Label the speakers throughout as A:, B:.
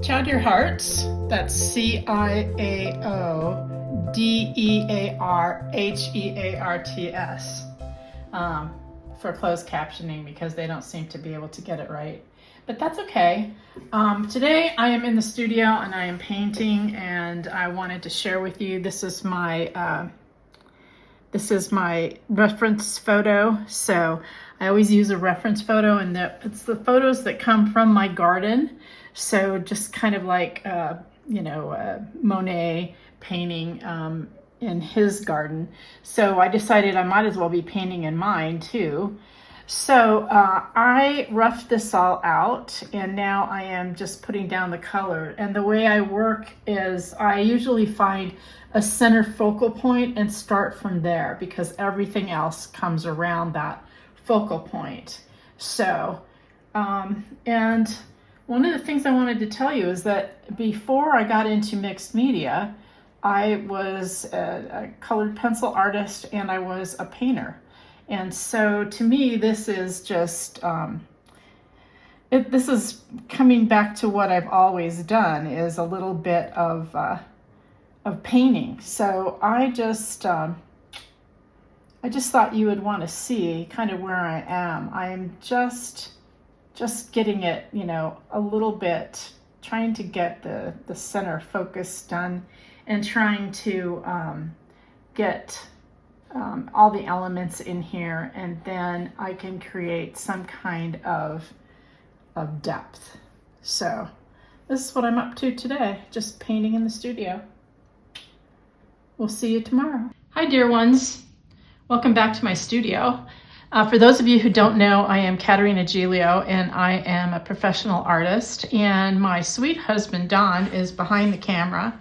A: Ciao Dear Hearts. That's CIAODEARHEARTS for closed captioning because they don't seem to be able to get it right. But that's okay. Today I am in the studio and I am painting, and I wanted to share with you, this is my reference photo. So I always use a reference photo, and it's the photos that come from my garden. So just kind of like, Monet painting in his garden. So I decided I might as well be painting in mine too. So I roughed this all out, and now I am just putting down the color. And the way I work is I usually find a center focal point and start from there, because everything else comes around that focal point. So, and one of the things I wanted to tell you is that before I got into mixed media, I was a colored pencil artist and I was a painter. And so to me, this is just, this is coming back to what I've always done, is a little bit of painting. So I just thought you would want to see kind of where I am. I am just getting it, a little bit, trying to get the center focus done, and trying to get all the elements in here, and then I can create some kind of depth. So this is what I'm up to today, just painting in the studio. We'll see you tomorrow. Hi, dear ones. Welcome back to my studio. For those of you who don't know, I am Katerina Giglio, and I am a professional artist, and my sweet husband, Don, is behind the camera.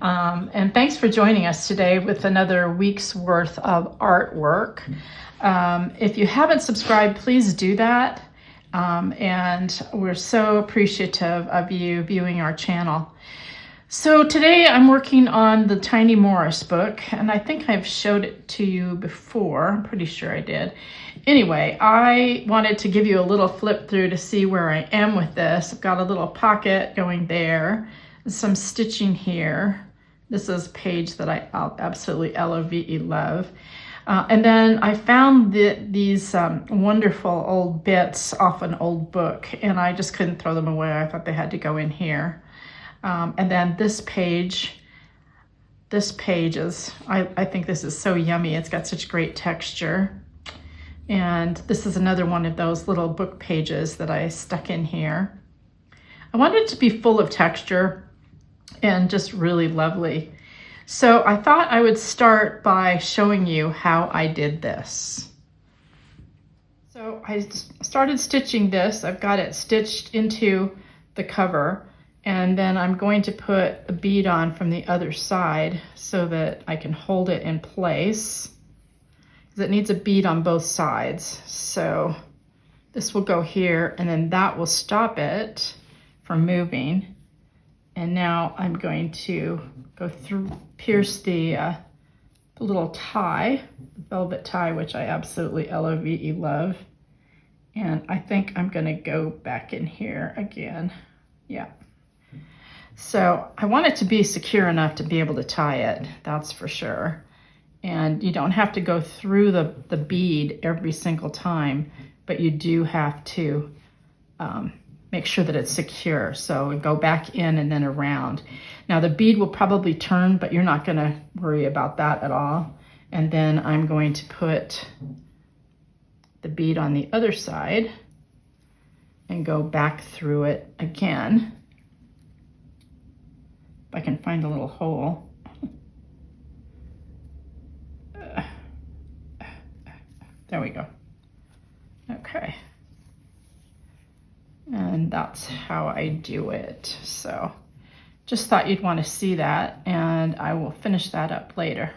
A: And thanks for joining us today with another week's worth of artwork. If you haven't subscribed, please do that. And we're so appreciative of you viewing our channel. So today I'm working on the Tiny Morris book, and I think I've showed it to you before. I'm pretty sure I did. Anyway, I wanted to give you a little flip through to see where I am with this. I've got a little pocket going there, some stitching here. This is a page that I absolutely love. And then I found these wonderful old bits off an old book, and I just couldn't throw them away. I thought they had to go in here. And then this page is, I think this is so yummy. It's got such great texture. And this is another one of those little book pages that I stuck in here. I wanted it to be full of texture and just really lovely. So I thought I would start by showing you how I did this. So I started stitching this. I've got it stitched into the cover, and then I'm going to put a bead on from the other side so that I can hold it in place, because it needs a bead on both sides. So this will go here, and then that will stop it from moving. And now I'm going to go through, pierce the little tie, the velvet tie, which I absolutely love. And I think I'm gonna go back in here again. Yeah. So I want it to be secure enough to be able to tie it, that's for sure. And you don't have to go through the bead every single time, but you do have to make sure that it's secure. So go back in and then around. Now the bead will probably turn, but you're not gonna worry about that at all. And then I'm going to put the bead on the other side and go back through it again. If I can find a little hole. There we go. Okay. And that's how I do it. So just thought you'd want to see that, and I will finish that up later.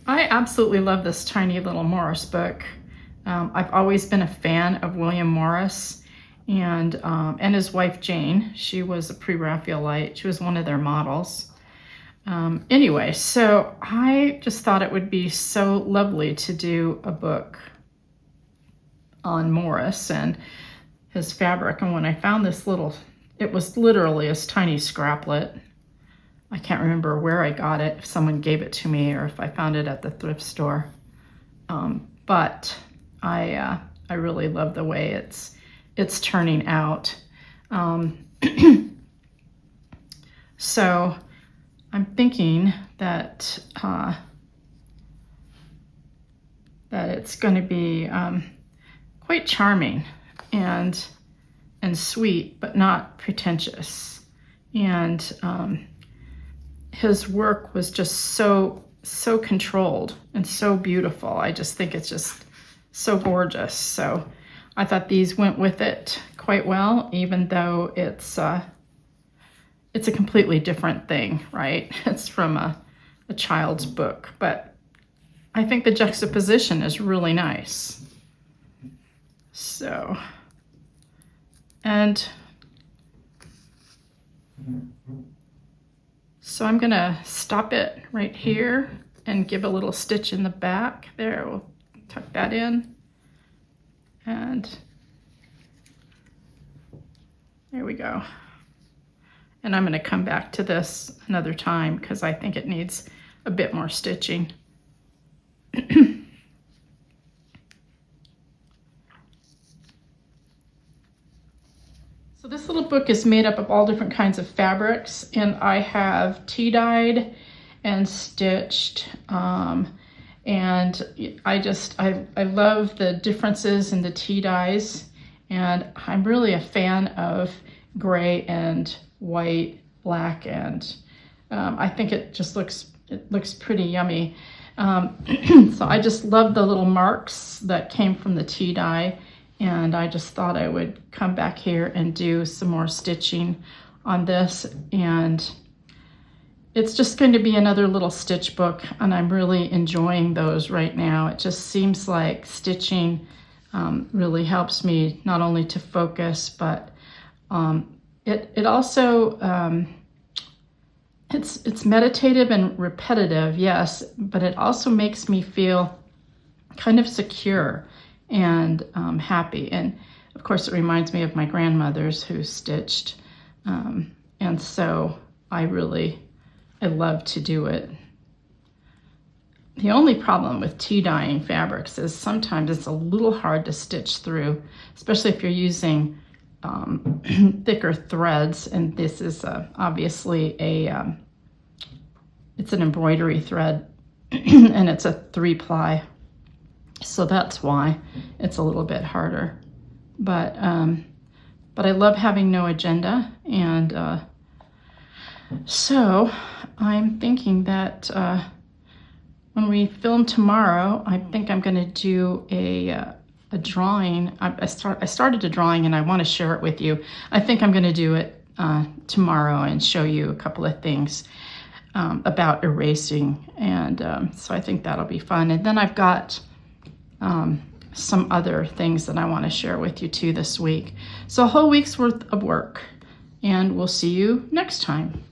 A: I absolutely love this tiny little Morris book. I've always been a fan of William Morris and his wife Jane. She was a pre-Raphaelite. She was one of their models. Anyway, so I just thought it would be so lovely to do a book on Morris and his fabric. And when I found this little it was literally a tiny scraplet. I can't remember where I got it, if someone gave it to me or if I found it at the thrift store. But I really love the way it's turning out. So I'm thinking that that it's going to be quite charming and sweet, but not pretentious. And his work was just so controlled and so beautiful. I just think it's just so gorgeous. So I thought these went with it quite well, even though it's a completely different thing, right? It's from a child's book, but I think the juxtaposition is really nice. So, so I'm gonna stop it right here and give a little stitch in the back. There, we'll tuck that in. And there we go. And I'm gonna come back to this another time because I think it needs a bit more stitching. So this little book is made up of all different kinds of fabrics, and I have tea-dyed and stitched, and I love the differences in the tea dyes, and I'm really a fan of gray and white, black, and I think it looks pretty yummy. So I just love the little marks that came from the tea dye, and I just thought I would come back here and do some more stitching on this. And it's just going to be another little stitch book, and I'm really enjoying those right now. It just seems like stitching really helps me not only to focus, but it also it's meditative and repetitive, yes, but it also makes me feel kind of secure and happy. And of course, it reminds me of my grandmothers who stitched, and so I love to do it. The only problem with tea dyeing fabrics is sometimes it's a little hard to stitch through, especially if you're using thicker threads. And this is obviously it's an embroidery thread, and it's a 3-ply, so that's why it's a little bit harder. But I love having no agenda, and so I'm thinking that when we film tomorrow, I think I'm going to do a drawing. I started a drawing, and I want to share it with you. I think I'm going to do it tomorrow and show you a couple of things about erasing, and so I think that'll be fun. And then I've got some other things that I want to share with you too this week. So a whole week's worth of work, and we'll see you next time.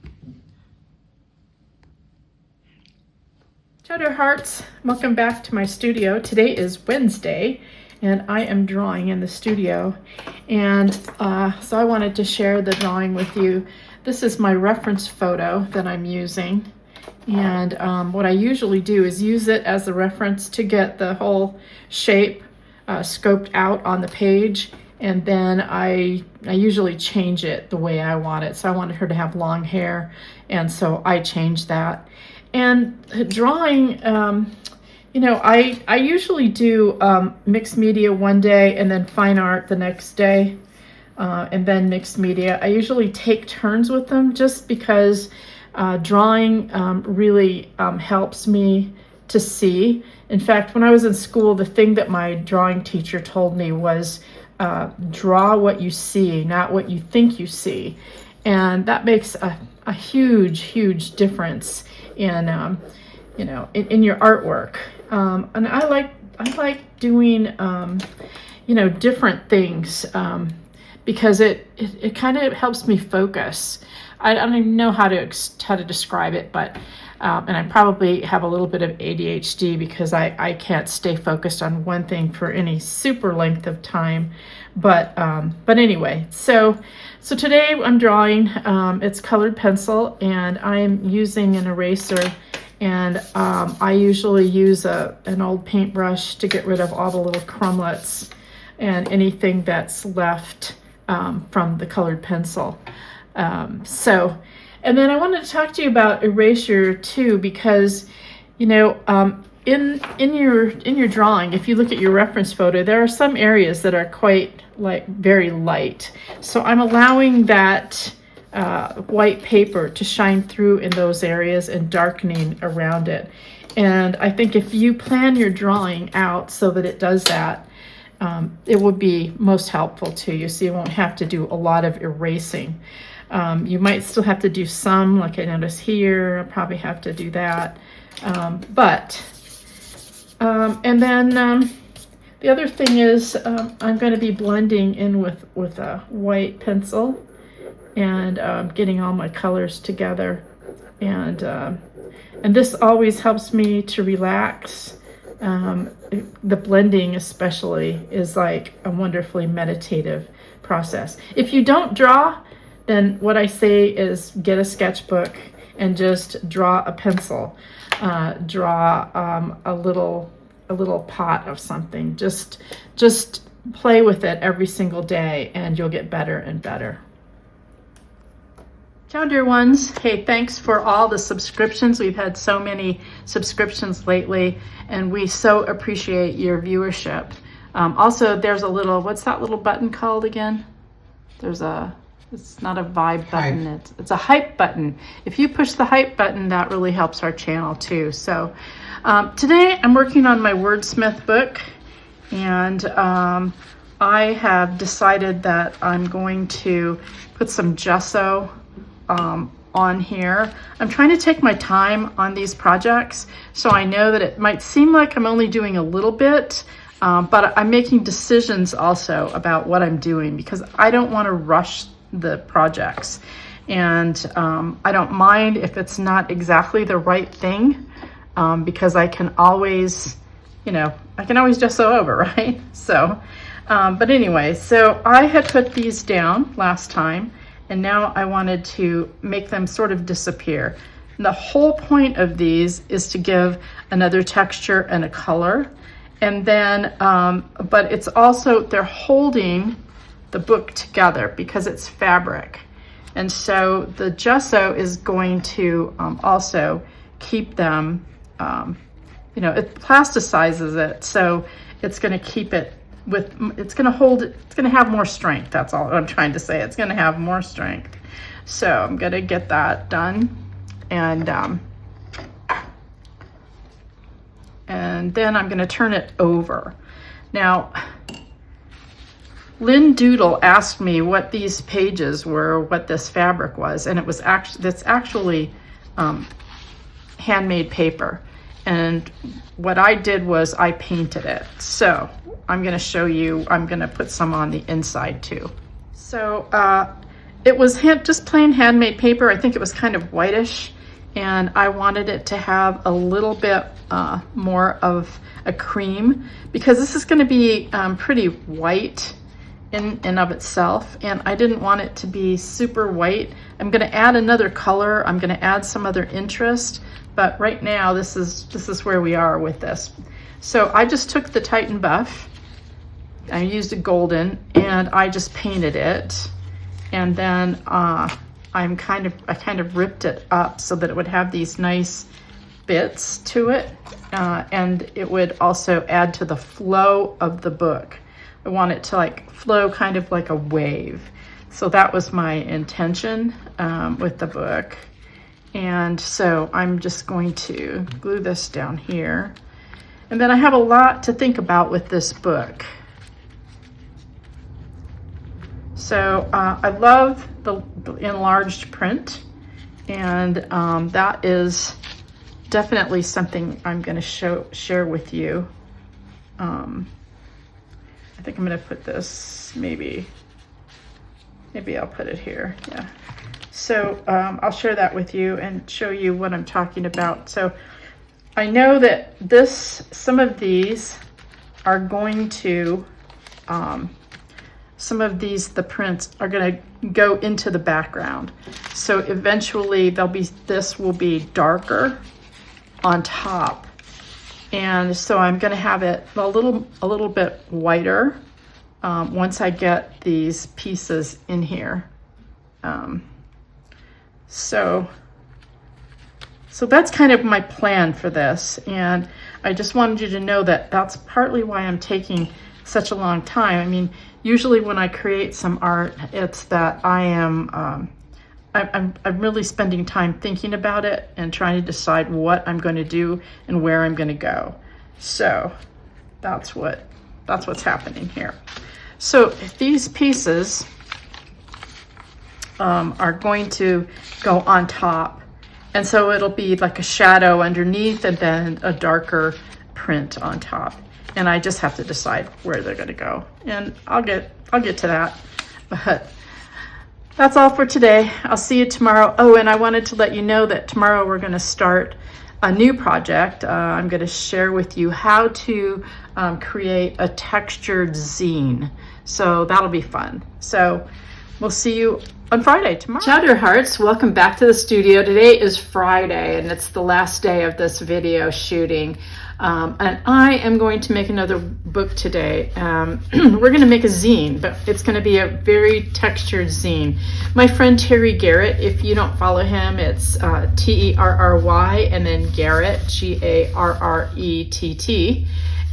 A: Ciao dear hearts, welcome back to my studio. Today is Wednesday, and I am drawing in the studio, and so I wanted to share the drawing with you. This is my reference photo that I'm using, and what I usually do is use it as a reference to get the whole shape scoped out on the page, and then I usually change it the way I want it. So I wanted her to have long hair, and so I changed that. And drawing, you know, I usually do mixed media one day and then fine art the next day, and then mixed media. I usually take turns with them just because drawing really helps me to see. In fact, when I was in school, the thing that my drawing teacher told me was draw what you see, not what you think you see. And that makes a huge difference in you know, in your artwork. And I like doing you know, different things because it kind of helps me focus. I don't even know how to describe it, but And I probably have a little bit of ADHD because I can't stay focused on one thing for any super length of time. But anyway, so today I'm drawing. It's colored pencil, and I'm using an eraser. And I usually use an old paintbrush to get rid of all the little crumblets and anything that's left from the colored pencil. And then I wanted to talk to you about erasure too, because, you know, in your drawing, if you look at your reference photo, there are some areas that are quite very light. So I'm allowing that white paper to shine through in those areas and darkening around it. And I think if you plan your drawing out so that it does that, it will be most helpful to you, so you won't have to do a lot of erasing. You might still have to do some, like I notice here. I'll probably have to do that. And then the other thing is I'm going to be blending in with a white pencil and getting all my colors together. And this always helps me to relax. The blending especially is like a wonderfully meditative process. If you don't draw, then what I say is get a sketchbook and just draw a pencil. Draw a little pot of something. Just play with it every single day, and you'll get better and better. Ciao, dear ones. Hey, thanks for all the subscriptions. We've had so many subscriptions lately, and we so appreciate your viewership. Also, there's a little, what's that little button called again? It's not a vibe button, it's a hype button. If you push the hype button, that really helps our channel too. So today I'm working on my wordsmith book, and I have decided that I'm going to put some gesso on here. I'm trying to take my time on these projects, so I know that it might seem like I'm only doing a little bit, but I'm making decisions also about what I'm doing, because I don't want to rush the projects. And I don't mind if it's not exactly the right thing, because I can always, gesso over, right? So, but anyway, so I had put these down last time, and now I wanted to make them sort of disappear. And the whole point of these is to give another texture and a color. And then, but it's also, they're holding the book together because it's fabric. And so the gesso is going to also keep them, it plasticizes it. So it's going to keep it it's going to hold it, it's going to have more strength. That's all I'm trying to say. It's going to have more strength. So I'm going to get that done. And then I'm going to turn it over. Now, Lynn Doodle asked me what these pages were, what this fabric was, and that's actually handmade paper. And what I did was I painted it. So I'm going to show you, I'm going to put some on the inside too. So it was just plain handmade paper. I think it was kind of whitish, and I wanted it to have a little bit more of a cream, because this is going to be pretty white in and of itself, and I didn't want it to be super white. I'm going to add another color. I'm going to add some other interest, but right now this is where we are with this. So I just took the Titan Buff, I used a golden, and I just painted it, and then I kind of ripped it up so that it would have these nice bits to it, and it would also add to the flow of the book. I want it to flow kind of like a wave. So that was my intention with the book. And so I'm just going to glue this down here. And then I have a lot to think about with this book. So I love the enlarged print, and that is definitely something I'm going to share with you. I think I'm going to put this, maybe I'll put it here. Yeah. So I'll share that with you and show you what I'm talking about. So I know that some of these are going to, some of these, the prints are going to go into the background. So eventually this will be darker on top. And so I'm going to have it a little bit whiter once I get these pieces in here. So that's kind of my plan for this, and I just wanted you to know that that's partly why I'm taking such a long time. I mean, usually when I create some art, it's that I'm really spending time thinking about it and trying to decide what I'm going to do and where I'm going to go. So that's what's happening here. So these pieces are going to go on top, and so it'll be like a shadow underneath and then a darker print on top, and I just have to decide where they're going to go, and I'll get to that. But that's all for today. I'll see you tomorrow. Oh, and I wanted to let you know that tomorrow we're going to start a new project. I'm going to share with you how to create a textured zine, so that'll be fun. So we'll see you on Friday, tomorrow. Ciao, dear hearts. Welcome back to the studio. Today is Friday, and it's the last day of this video shooting. And I am going to make another book today. We're going to make a zine, but it's going to be a very textured zine. My friend Terry Garrett, if you don't follow him, it's Terry and then Garrett, Garrett.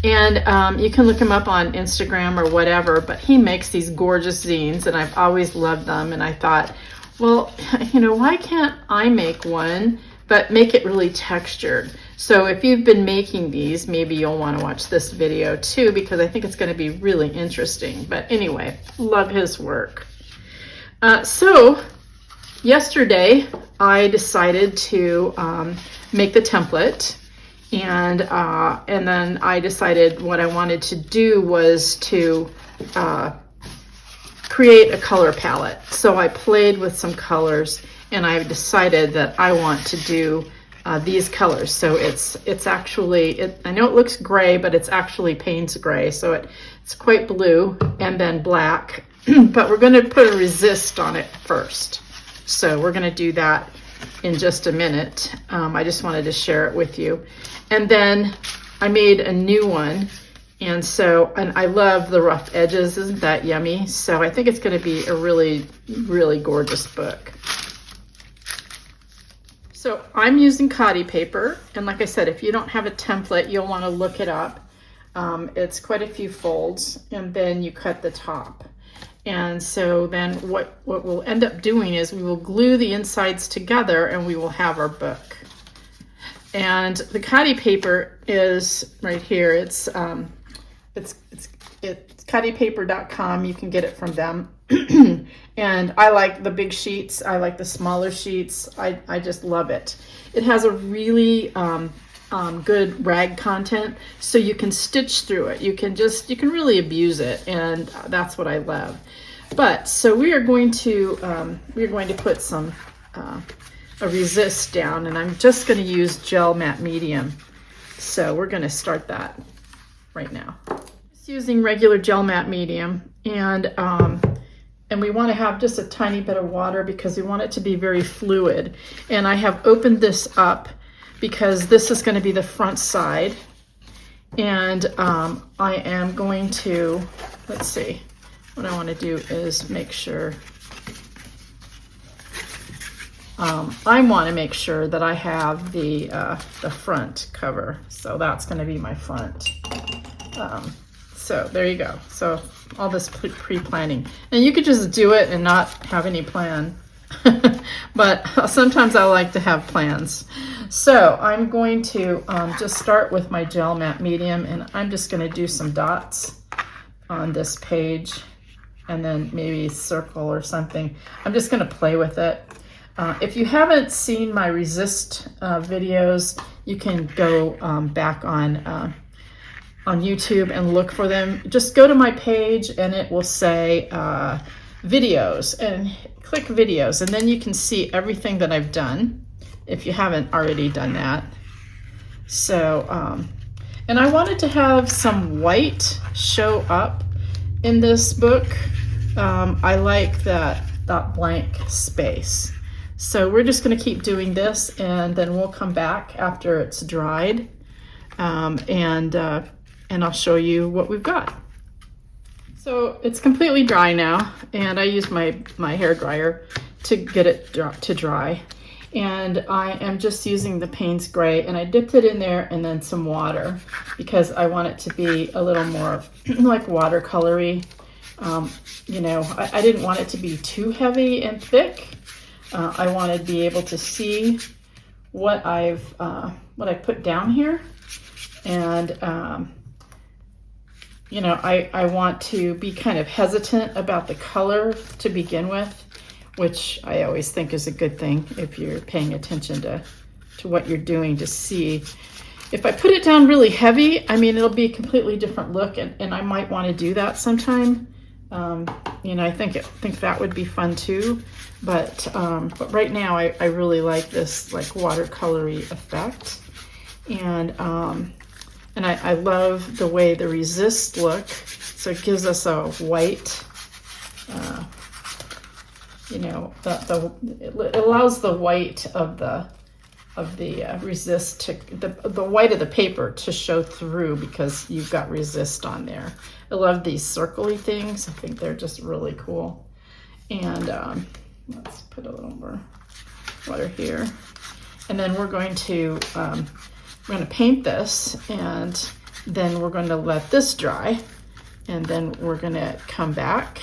A: And you can look him up on Instagram or whatever, but he makes these gorgeous zines, and I've always loved them. And I thought, well, why can't I make one, but make it really textured? So if you've been making these, maybe you'll want to watch this video too, because I think it's going to be really interesting. But anyway, love his work. So yesterday I decided to make the template. And then I decided what I wanted to do was to create a color palette. So I played with some colors, and I decided that I want to do these colors. So it's actually, I know it looks gray, but it's actually Payne's gray. So it's quite blue and then black, but we're going to put a resist on it first. So we're going to do that in just a minute. I just wanted to share it with you. And then I made a new one. And I love the rough edges. Isn't that yummy? So I think it's going to be a really, really gorgeous book. So I'm using cotty paper. And like I said, if you don't have a template, you'll want to look it up. It's quite a few folds, and then you cut the top. And so then what we'll end up doing is we will glue the insides together, and we will have our book. And the cotty paper is right here. It's cottypaper.com. You can get it from them. And I like the big sheets. I like the smaller sheets. I just love it. It has a really good rag content, so you can stitch through it. You can really abuse it, and that's what I love. But so we are going to put some a resist down, and I'm just going to use gel matte medium. So we're going to start that right now. Just using regular gel matte medium, and we want to have just a tiny bit of water because we want it to be very fluid. And I have opened this up because this is going to be the front side, and I am going to, let's see, what I want to do is make sure, I want to make sure that I have the front cover. So that's going to be my front. So there you go. So all this pre-planning, and you could just do it and not have any plan. But sometimes I like to have plans. So I'm going to just start with my gel matte medium, and I'm just going to do some dots on this page, and then maybe a circle or something. I'm just going to play with it. If you haven't seen my resist videos, you can go back on YouTube and look for them. Just go to my page, and it will say videos and click videos, and then you can see everything that I've done if you haven't already done that. So, and I wanted to have some white show up in this book. I like that blank space. So we're just going to keep doing this, and then we'll come back after it's dried, and I'll show you what we've got. So it's completely dry now, and I used my hair dryer to get it to dry. And I am just using the Payne's Gray, and I dipped it in there and then some water because I want it to be a little more like watercolory. You know, I didn't want it to be too heavy and thick. I want to be able to see what I put down here, and you know, I want to be kind of hesitant about the color to begin with, which I always think is a good thing if you're paying attention to what you're doing, to see. If I put it down really heavy, I mean, it'll be a completely different look, and I might want to do that sometime. You know, I think that would be fun too, but right now I really like this like watercolory effect, and I love the way the resists look. So it gives us a white, you know, it allows the white of the resist to the white of the paper to show through because you've got resist on there. I love these circly things. I think they're just really cool. And let's put a little more water here. And then we're going to paint this, and then we're going to let this dry, and then we're going to come back,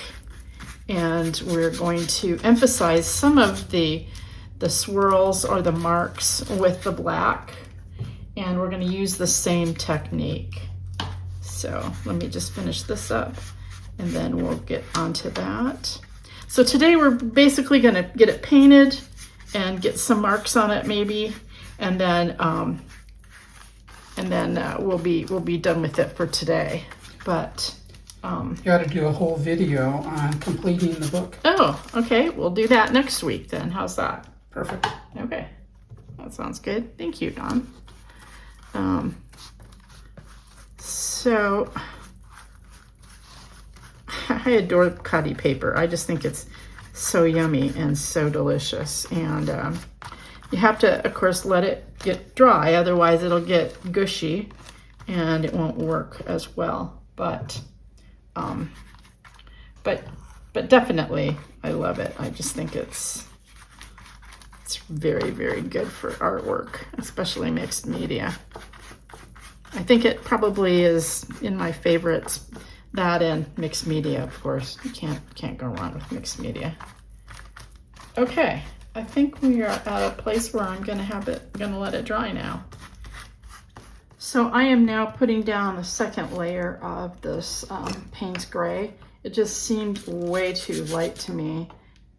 A: and we're going to emphasize some of the swirls or the marks with the black, and we're going to use the same technique. So let me just finish this up, and then we'll get onto that. So today we're basically going to get it painted and get some marks on it maybe, and then we'll be done with it for today. But
B: you ought to do a whole video on completing the book.
A: Oh, okay. We'll do that next week then. How's that?
B: Perfect.
A: Okay. That sounds good. Thank you, Don. So I adore cutty paper. I just think it's so yummy and so delicious. And you have to, of course, let it get dry. Otherwise, it'll get gushy and it won't work as well. But definitely, I love it. I just think it's very, very good for artwork, especially mixed media. I think it probably is in my favorites, that and mixed media, of course. You can't go wrong with mixed media. Okay, I think we are at a place where I'm gonna let it dry now. So I am now putting down the second layer of this Payne's Gray. It just seemed way too light to me,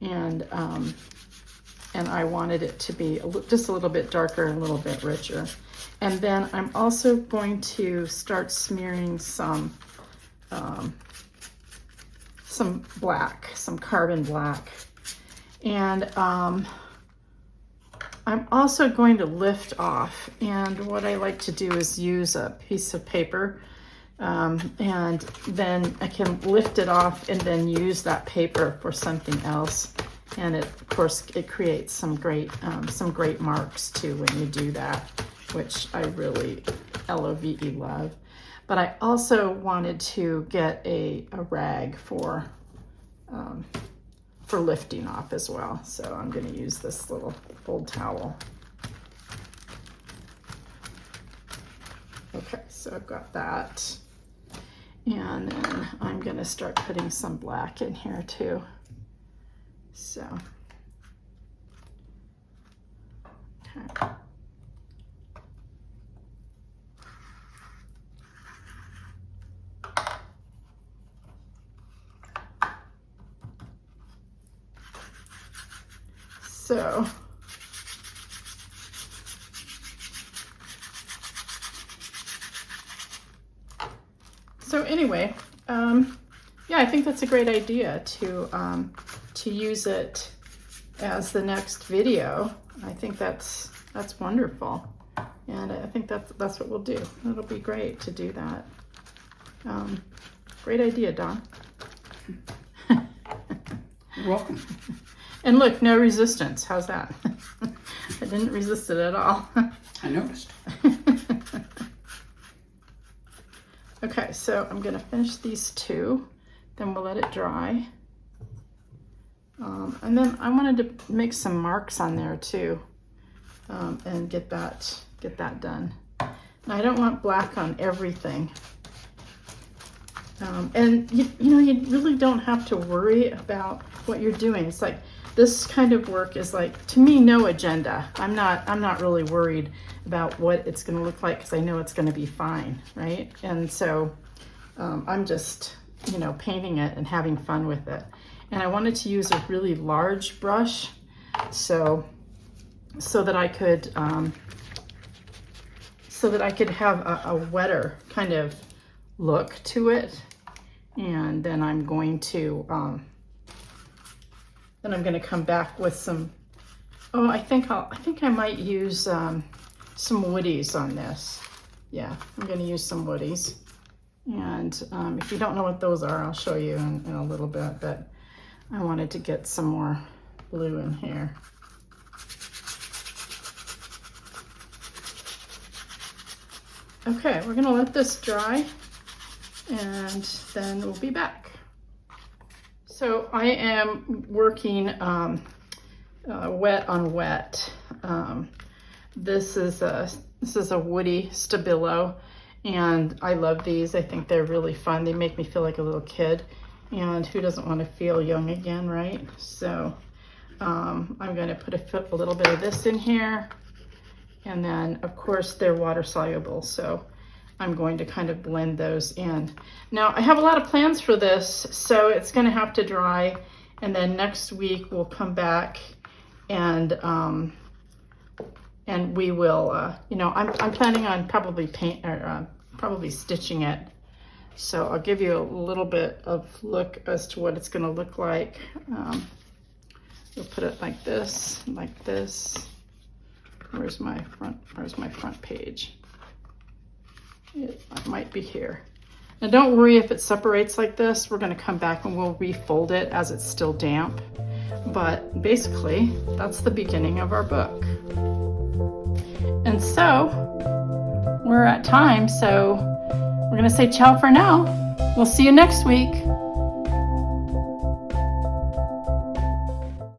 A: and I wanted it to be just a little bit darker and a little bit richer. And then I'm also going to start smearing some black, some carbon black. And I'm also going to lift off. And what I like to do is use a piece of paper, and then I can lift it off and then use that paper for something else. And of course, it creates some great marks too when you do that, which I really LOVE love. But I also wanted to get a rag for lifting off as well. So I'm going to use this little old towel. Okay, so I've got that. And then I'm going to start putting some black in here too. So, okay. So anyway, Yeah, I think that's a great idea to use it as the next video. I think that's wonderful, and I think that's what we'll do. It'll be great to do that. Great idea, Don.
B: You're welcome.
A: And look, no resistance. How's that? I didn't resist it at all.
B: I noticed.
A: Okay, so I'm gonna finish these two, then we'll let it dry. And then I wanted to make some marks on there too, and get that done. And I don't want black on everything. And you know, you really don't have to worry about what you're doing. It's like this kind of work is like, to me, no agenda. I'm not really worried about what it's going to look like because I know it's going to be fine, right? And so I'm just, you know, painting it and having fun with it. And I wanted to use a really large brush, so that I could have a wetter kind of look to it. And then I'm going to come back with some. Oh, I think I might use some woodies on this. Yeah, I'm going to use some woodies. And if you don't know what those are, I'll show you in a little bit. But I wanted to get some more blue in here. Okay, we're going to let this dry, and then we'll be back. So I am working wet on wet. This is a woody Stabilo, and I love these. I think they're really fun. They make me feel like a little kid, and who doesn't want to feel young again, right? So I'm going to put a little bit of this in here, and then of course they're water soluble, so I'm going to kind of blend those in. Now I have a lot of plans for this, so it's going to have to dry, and then next week we'll come back and we will, you know, I'm planning on probably probably stitching it. So I'll give you a little bit of look as to what it's going to look like. We'll put it like this, like this. Where's my front page? It might be here. Now don't worry if it separates like this. We're going to come back and we'll refold it as it's still damp. But basically, that's the beginning of our book. And so, we're at time, so we're going to say ciao for now. We'll see you next week.